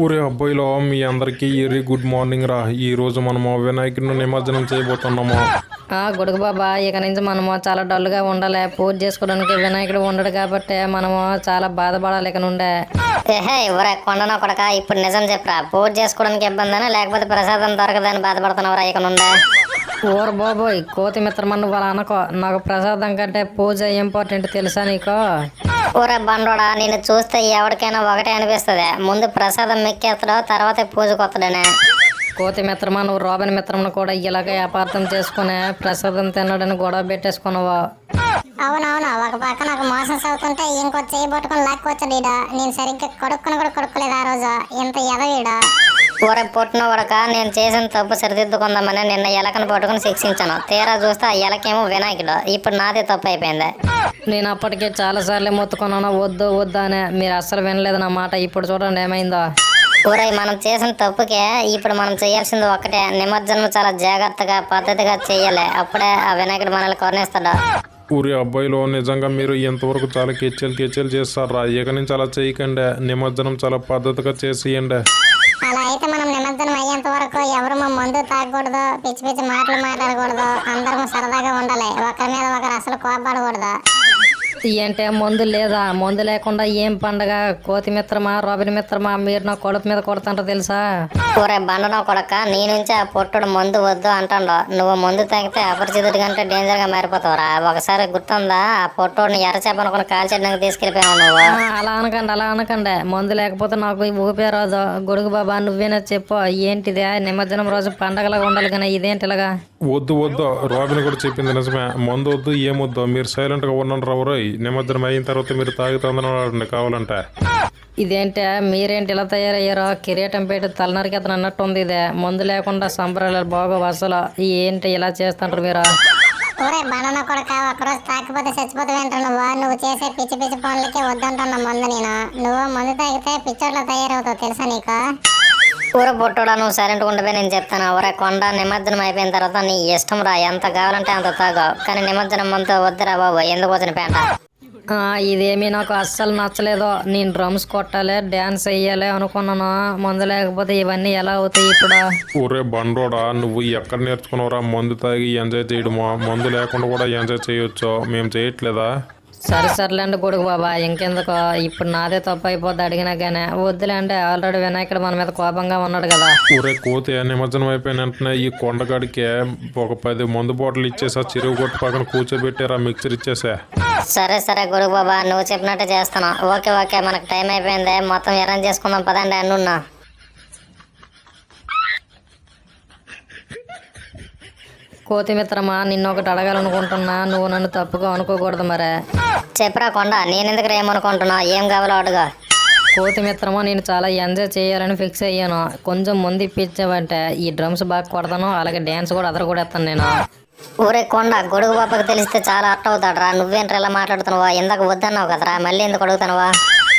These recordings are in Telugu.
ఊరే అబ్బాయిలో మీ అందరికీ వెరీ గుడ్ మార్నింగ్ రా. ఈ రోజు మనము వినాయకుడిని నిమజ్జనం చేయబోతున్నాము. గుడుగు బాబా, ఇక నుంచి మనము చాలా డల్గా ఉండాలి. పూజ చేసుకోవడానికి వినాయకుడు ఉండడు కాబట్టి మనము చాలా బాధపడాలి ఇక నుండే. ఏహే ఎవరా కొండన కొడక, ఇప్పుడు నిజం చెప్పరా, పూజ చేసుకోవడానికి ఇబ్బంది లేకపోతే ప్రసాదం దొరకదని బాధపడుతున్నావురా ఇక నుండే? ఊరు బాబోయ్, కోతి మిత్రమా నువ్వు అలా అనుకో. నాకు ప్రసాదం కంటే పూజ ఇంపార్టెంట్ తెలుసా నీకు? ఊరే బండోడా, నిన్ను చూస్తే ఎవరికైనా ఒకటే అనిపిస్తుంది, ముందు ప్రసాదం మెక్కేస్తాడో తర్వాత పూజకు వస్తాడనే. కోతి మిత్రమా, నువ్వు రోబిన్ మిత్రంను కూడా ఇలాగే అపార్థం చేసుకుని ప్రసాదం తినడని గొడవ పెట్టేసుకున్నావా? అవునవును, ఒక పక్క నాకు మోసం అవుతుంటే ఇంకో చేయి పట్టుకుని లాక్కొచ్చాడు. నేను సరిగ్గా కొడుక్కుని కూడా కొడుకోలేదు ఆ రోజు. ఇంత ఎదవీడా. ఊరే పుట్టిన ఉడక, నేను చేసిన తప్పు సరిదిద్దుకుందామని నిన్న ఎలకను పట్టుకుని శిక్షించాను. తీరా చూస్తే ఆ ఎలకేమో వినాయకుడు. ఇప్పుడు నాదే తప్పు అయిపోయింది. నేను అప్పటికే చాలా సార్లు మొత్తుకున్నాను వద్దు వద్దు అని. మీరు అస్సలు వినలేదు నా మాట. ఇప్పుడు చూడండి ఏమైందో. ఊరై మనం చేసిన తప్పుకే ఇప్పుడు మనం చేయాల్సింది ఒక్కటే, నిమజ్జనం చాలా జాగ్రత్తగా పద్ధతిగా చేయాలి. అప్పుడే ఆ వినాయకుడు మనల్ని కరుణిస్తాడు. ఊరి అబ్బాయిలో నిజంగా మీరు ఎంతవరకు చాలా కెచ్చెలు చేస్తారా? ఇక నుంచి అలా చేయకండి. నిమజ్జనం చాలా పద్ధతిగా చేసేయండి. అలా అయితే మనం నిమజ్జనం అయ్యేంత వరకు ఎవరు మా మందు తాగకూడదు, పిచ్చి పిచ్చి మాటలు మాట్లాడకూడదు, అందరం సరదాగా ఉండాలి. ఒకరి మీద ఒకరు అసలు కోపడకూడదు. ఏంటే మందు లేదా? మందు లేకుండా ఏం పండగ? కోతి మిత్రమా, రోబిన్ మిత్రమా, మీరు నా కొడుకు మీద కొడతాంటారో తెలుసా? ఊరే బండనో కొడక, నీ నుంచి ఆ పొట్టుడు మందు వద్దు అంటాడు. నువ్వు మందు తాగితే అపరిచితుడి కంటే డేంజర్ గా మారిపోతావురా. ఒకసారి గుర్తుందా, ఆ పొట్టుడిని ఎర్రచేపనుకుని కాల్చడానికి తీసుకెళ్ళిపోయావు నువ్వు. అలా అనకండి. మందు లేకపోతే నాకు ఊపే రాదు. గొడుగు బాబా, నువ్వేనా చెప్పు, ఏంటిదే? నిమజ్జనం రోజు పండగలాగా ఉండాలి కానీ ఇదేంటి ఇలాగా? వద్దు రాబిన్ కూడా చెప్పింది నిజమే. మందు వద్దు ఏమొద్దు, మీరు సైలెంట్ గా ఉన్నాను రావురాయ్. నిమజ్జనం అయిన తర్వాత మీరు తాగుతుందని కావాలంటే. ఇదేంటే మీరేంటి ఇలా తయారయ్యారో? కిరీటం పెట్టి తలనరికి అతను అన్నట్టుంది. ఇదే మందు లేకుండా సంబరాలు బాగా అసలు ఏంటి ఇలా చేస్తుంటారు మీరు? ఊరే బండన కొడక, ఒకరోజు తాకపోతే చచ్చిపోతే నువ్వు చేసే పిచ్చి పిచ్చి పనులకి వద్దంటున్నా మందు. నువ్వు మందు తాగితే పిచ్చోట్ల తయారవుతావు తెలుసా నీకు? ఊర పొట్టోడా, నువ్వు సైలెంట్గా ఉండబోయి నేను చెప్తాను. ఊరే కొండ, నిమజ్జనం అయిపోయిన తర్వాత నీ ఇష్టం రా, ఎంత కావాలంటే అంత తాగావు. కానీ నిమజ్జనం అంతా వద్దురా బాబు, ఎందుకు వచ్చిన పేట? ఇదేమీ నాకు అస్సలు నచ్చలేదు. నేను డ్రమ్స్ కొట్టాలి, డ్యాన్స్ వేయాలి అనుకున్నాను. మందు లేకపోతే ఇవన్నీ ఎలా అవుతాయి ఇప్పుడు? ఊరే బండోడా, నువ్వు ఎక్కడ నేర్చుకున్నావురా మందు తాగి ఎంజాయ్ చేయడమో? మందు లేకుండా కూడా ఎంజాయ్ చేయొచ్చు, మేము చేయట్లేదా? సర్లేండి గొడుగు బాబా, ఇంకెందుకు? ఇప్పుడు నాదే తప్పు అయిపోద్ది అడిగినా కానీ. వద్దులేండి, ఆల్రెడీ వినాయకుడు మన మీద కోపంగా ఉన్నాడు కదా. ఊరే కోతి, నిమజ్జనం అయిపోయిన వెంటనే ఈ కొండగాడికి ఒక 10 మందు బాటిల్ ఇచ్చేసా, చెరువు కొట్టు పక్కన కూర్చోబెట్టారా, మిక్చర్ ఇచ్చేసా. సరే గొడుగు బాబా, నువ్వు చెప్పినట్టే చేస్తాను. ఓకే, మనకు టైం అయిపోయింది, మొత్తం అరేంజ్ చేసుకుందాం పదండి అన్నున్నా. కోతి మిత్రమా, నిన్ను ఒకటి అడగాలనుకుంటున్నా, నువ్వు నన్ను తప్పుగా అనుకోకూడదు మరే. చెప్పరా కొండ, నేనెందుకు ఏమనుకుంటున్నా, ఏం కావాలో అడుగా. కోతి మిత్రమా, నేను చాలా ఎంజాయ్ చేయాలని ఫిక్స్ అయ్యాను. కొంచెం ముందు ఇప్పించావంటే ఈ డ్రమ్స్ బాగా కొడతాను, అలాగే డ్యాన్స్ కూడా అదరగొడేస్తాను నేను. ఊరే కొండ, గొడుగు బాబాకి తెలిస్తే చాలా అర్థం అవుతాడరా. నువ్వేంట్రా ఇలా మాట్లాడుతున్నావా? ఇందాక వద్దన్నావు కదరా, మళ్ళీ ఎందుకు అడుగుతానువా?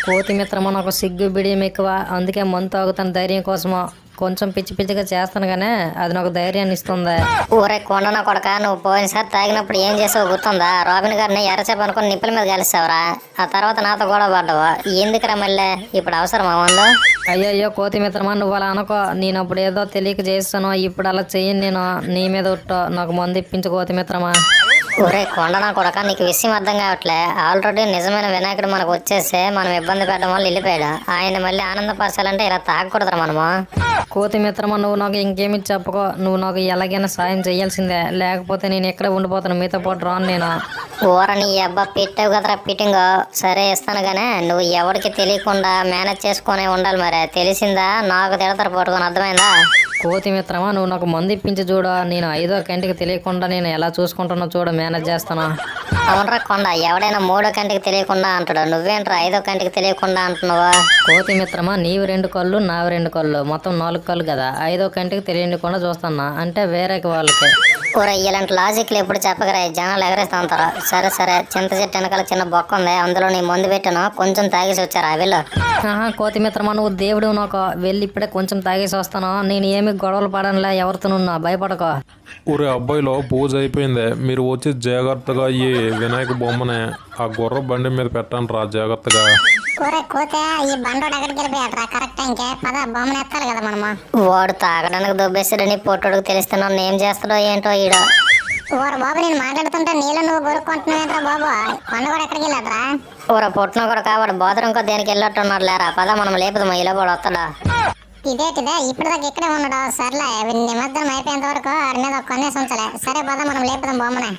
కోతి మిత్రమా, నాకు సిగ్గు బిడియం ఎక్కువ, అందుకే మందు తాగుతాను ధైర్యం కోసమో. కొంచెం పిచ్చిగా చేస్తాను కానీ అది నాకు ధైర్యాన్ని ఇస్తుంది. ఊరే కొండన కొడక, నువ్వు పోయినసారి తాగినప్పుడు ఏం చేసావు గుర్తుందా? రాబిన్ గారిని ఎర్రచేప అనుకుని నిప్పుల మీద కలిసావురా. ఆ తర్వాత నాతో గొడవ పడ్డావు. ఎందుకురా మళ్ళీ? ఇప్పుడు అవసరమా ఉందో? అయ్యో కోతి మిత్రమా, నువ్వు అలా అనుకో. నేను అప్పుడు ఏదో తెలియక చేస్తాను, ఇప్పుడు అలా చెయ్యను నేను. నీ మీద ఒట్టు, నాకు మందు ఇప్పించు కోతి మిత్రమా. ఊరే కొండన కొడక, నీకు విషయం అర్థం కావట్లే. ఆల్రెడీ నిజమైన వినాయకుడు మనకు వచ్చేస్తే మనం ఇబ్బంది పెట్టడం వల్ల వెళ్ళిపోయాడు. ఆయన మళ్ళీ ఆనందపరచాలంటే ఇలా తాగకూడదురా మనము. కోతి మిత్రమా, నువ్వు నాకు ఇంకేమి చెప్పుకో. నువ్వు నాకు ఎలాగైనా సాయం చేయాల్సిందే, లేకపోతే నేను ఎక్కడ ఉండిపోతాను, మీతో పాటు రాను నేను. ఊరని అబ్బా పెట్టావు కదరా ఫిట్టింగ్. సరే ఇస్తాను కానీ నువ్వు ఎవరికి తెలియకుండా మేనేజ్ చేసుకునే ఉండాలి. మరి తెలిసిందా? నాకు తిడతారు పట్టుకొని, అర్థమైందా? కోతి మిత్రమా, నువ్వు నాకు మందు ఇప్పించి చూడ. నేను 5వ కంటికి తెలియకుండా నేను ఎలా చూసుకుంటున్నా చూడ, మేనేజ్ చేస్తాను. అవునరా కొండ, ఎవడైనా 3వ కంటికి తెలియకుండా అంటాడు, నువ్వేంట్రా 5వ కంటికి తెలియకుండా అంటున్నావా? కోతి మిత్రమా, నీవు 2 కళ్ళు, నావి 2 కళ్ళు, మొత్తం 4 కళ్ళు కదా. 5వ కంటికి తెలియకుండా చూస్తున్నా అంటే వేరే వాళ్ళకి. ఊర ఇలాంటి లాజిక్లు ఎప్పుడు చెప్పగరా, జనాలు ఎగరేస్తూ ఉంటారు. సరే చింత చెట్టు వెనకాల చిన్న బొక్క ఉంది, అందులో నీ మందు పెట్టాను, కొంచెం తాగేసి వచ్చారా వీళ్ళు? కోతి మిత్రమా, నువ్వు దేవుడు, నాకు వెళ్ళి ఇప్పుడే కొంచెం తాగేసి వస్తాను. నేను ఏమి గొడవలు పడనులే ఎవరితోనున్నా, భయపడకో. ఊరే అబ్బాయిలో పూజ అయిపోయింది, మీరు వచ్చి జాగ్రత్తగా ఈ వినాయక బొమ్మనే ఆ గుర్ర బండి మీద పెట్టండి రా జాగ్రత్తగా. ఊరే కోతే ఈ బండోడు ఎక్కడికి వెళ్ళిపోయాడు కరెక్ట్ టైంకే పద బొమ్మను ఎత్తాలి కదా మనము. వాడు తాగడానికి దొబ్బేసాడని పొట్టుడికి తెలిస్తే నన్ను ఏం చేస్తాడో ఏంటో ఈడ. ఊరు బాబు నేను మాట్లాడుతుంటే నీళ్ళు నువ్వు గొరుక్కుంటున్నావేంట్రా బాబు, కొండ కూడా ఎక్కడికి వెళ్ళాడ్రా? ఊర పుట్టిన కూడా కాబట్టి బాత్రూంకో దేనికి వెళ్ళట్టున్నాడు లేరా, పద మనం లేపుదాం ఇలా కూడా వస్తాడా. ఇదేటిదే ఇప్పటిదాకా ఇక్కడే ఉన్నాడు. సర్లే నిమజ్జనం అయిపోయేంత వరకు ఆడి మీద కొనేసి ఉంచలే. సరే పద మనం లేపుదాం బొమ్మనే.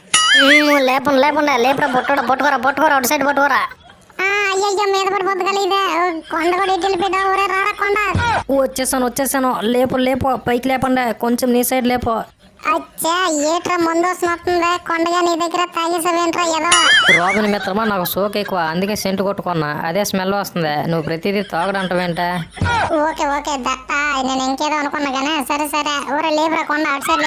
లేపండి లేపురా పట్టుకోరా అటు సైడ్ పట్టుకోరా. అయ్యయ్యో మీద పడిపోద్దు కదా ఇదే కొండ కూడా ఇటు వెళ్ళిపోయినా. ఊరే రారా కొండ. వచ్చేసాను. లేపు పైకి లేపండి, కొంచెం నీ సైడ్ లేపు. అచ్చా ఏట్రా ముందు వస్తుంది కొండగా నీ దగ్గర తాగేసావేంట్రా ఏదో. రోగిని మిత్రమా నాకు సోక్ ఎక్కువ, అందుకే సెంటు కొట్టుకున్నా, అదే స్మెల్ వస్తుంది. నువ్వు ప్రతిదీ తాగడంటావేంట? ఓకే దట్ట నేను ఇంకేదో అనుకున్నా కానీ సరే ఊరే లేపురా కొండ అటు సైడ్.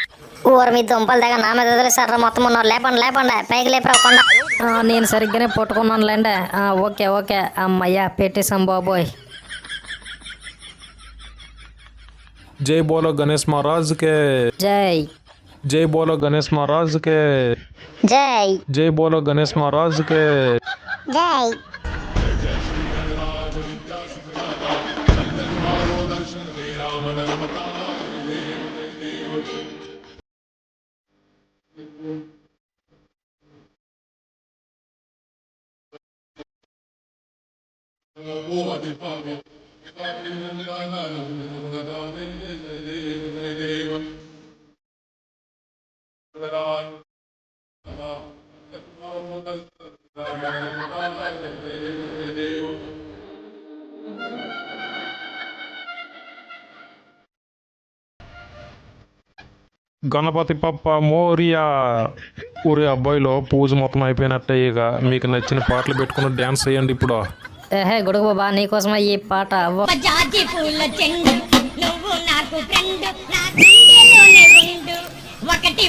ఊరు మీ దుంపల దగ్గర నా మీద వదిలేసారా మొత్తం ఉన్నారు. లేపండి పైకి లేపురా కొండ. నేను సరిగ్గానే పట్టుకున్నాను లేండి. ఓకే అమ్మయ్యా పెట్టేశాం బాబోయ్. జై బోలో గణేష్ మహారాజ్ కే జై. జై బోలో గణేష్ మహారాజ్ కే జై బోలో గణేష్ మహారాజ్ కే. జై. గణపతి పప్ప మోరియా. ఊరే అబ్బాయిలో పూజ మొత్తం అయిపోయినట్టే. ఇక మీకు నచ్చిన పాటలు పెట్టుకుని డ్యాన్స్ చేయండి ఇప్పుడు. గుడుగు బాబా నీకోసమే ఈ పాట. జాజి పూల చెండు నువ్వు నాకు ఫ్రెండ్ నా గుండెలోనే ఉండు ఒకటి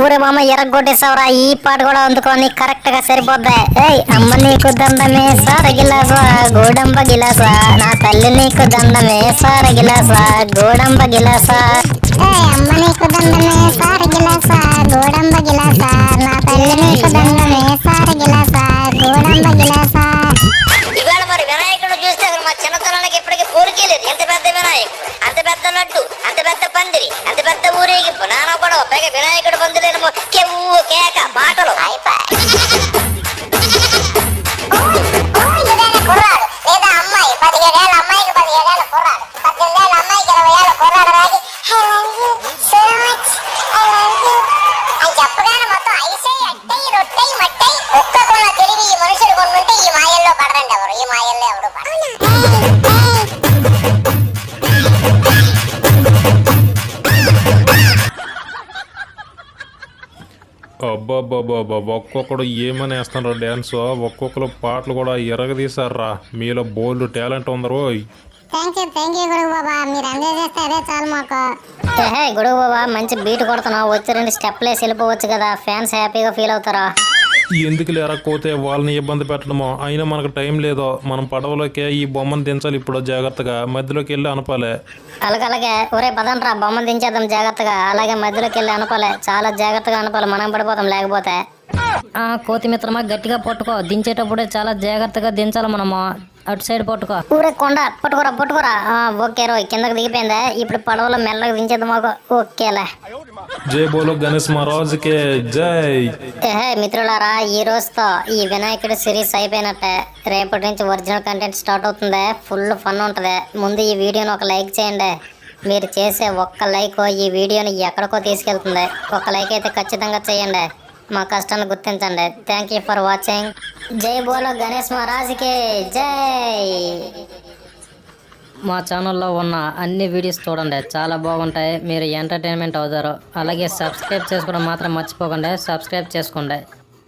ఊరే మామ ఎరగొట్టేసావురా. ఈ పాట కూడా అందుకొని కరెక్ట్ గా సరిపోద్దా. ఏయ్ అమ్మ నీకు దండమే సార గిలాసా గోడంబ గిలాసా, నా తల్లి నీకు దండమే సార గిలాసా గోడంబ గిలాసా. అమ్మ నీకు దండమే సార గిలాసా గోడంబ గిలాసా, నా తల్లి నీకు దండమే సార గిలాసా గోడంబ గిలాసా. ఇవాళ మరి వినాయకుడు చూస్తే మా చిన్నతనానికి ఇప్పటికీ పోలికేలేదు. ఎంత పెద్ద వినాయకుడు, అంత పెద్ద లడ్డు, అంత పెద్ద పందిరి, అంత పెద్ద ఊరేగింపు, నానా పడవ, పైగా వినాయకుడు పందిరేమో కెవ్వు కేక పాటలు. కుర్రాడు లేదా అమ్మాయి 17 ఏళ్ళ అమ్మాయికి 17 ఏళ్ళ కుర్రాడు, 18 ఏళ్ళ అమ్మాయికి 20 ఏళ్ళ కుర్రాడు రాగి సో మచ్ అని చెప్పగానే మొత్తం ఐసై అట్టై రొట్టై మట్టై ఒక్కకున్న తెలివి ఈ మనుషుడు కొన్నుంటే ఈ మాయల్లో పడరండి ఎవరు, ఈ మాయల్లో ఎవరు పడరు. అబ్బాబ్బాబ్బా ఒక్కొక్కడు ఏమని వేస్తున్నారు డ్యాన్స్. ఒక్కొక్కరు పాటలు కూడా ఎరగదీశారా. మీలో బోల్డ్ టాలెంట్ ఉందరు. థ్యాంక్ యూ గురువు బాబా, మీరు ఎంజాయ్ చేస్తే అదే చాలు మాకు. గుడుగు బాబా మంచి బీట్ కొడుతున్నావు, వచ్చి 2 స్టెప్లు వేసి వెళ్ళిపోవచ్చు కదా, ఫ్యాన్స్ హ్యాపీగా ఫీల్ అవుతారా. ఎందుకు లేరకపోతే వాళ్ళని ఇబ్బంది పెట్టడమో. అయినా మనకు టైం లేదో. మనం పడవలోకే ఈ బొమ్మను దించాలి ఇప్పుడు జాగ్రత్తగా. మధ్యలోకి వెళ్ళి అనపాలే. అలాగే ఒరే పదండ్రా బొమ్మను దించేద్దాం జాగ్రత్తగా. అలాగే మధ్యలోకి వెళ్ళి అనపాలే, చాలా జాగ్రత్తగా అనపాలి, మనం పడిపోతాం లేకపోతే. కోతి మిత్రమా గట్టిగా పట్టుకో, దించేటప్పుడే చాలా జాగ్రత్తగా దించాలి మనము. అటు సైడ్ పట్టుకో. ఊరే కొండ పట్టుకోరా. ఓకే రోయ్ కిందకి దిగిపోయిందా. ఇప్పుడు పడవలో మెల్లగా దించేద్దాం మాకు. ఓకేలే. జై బోలో గణేష్ మహారాజ్ కే జై. మిత్రులారా ఈ రోజుతో ఈ వినాయకుడి సిరీస్ అయిపోయినట్టే. రేపటి నుంచి ఒరిజినల్ కంటెంట్ స్టార్ట్ అవుతుంది. ఫుల్ ఫన్ ఉంటుంది. ముందు ఈ వీడియోని ఒక లైక్ చేయండి. మీరు చేసే ఒక్క లైక్ ఈ వీడియోని ఎక్కడికో తీసుకెళ్తుంది. ఒక లైక్ అయితే ఖచ్చితంగా చేయండి. మా కష్టాన్ని గుర్తించండి. Thank you for watching. జై బోలో గణేష్ మహారాజ్కి జై. మా ఛానల్లో ఉన్న అన్ని వీడియోస్ చూడండి, చాలా బాగుంటాయి. మీరు ఎంటర్టైన్మెంట్ అవుతారు. అలాగే సబ్స్క్రైబ్ చేసుకోవడం మాత్రం మర్చిపోకండి. సబ్స్క్రైబ్ చేసుకోండి.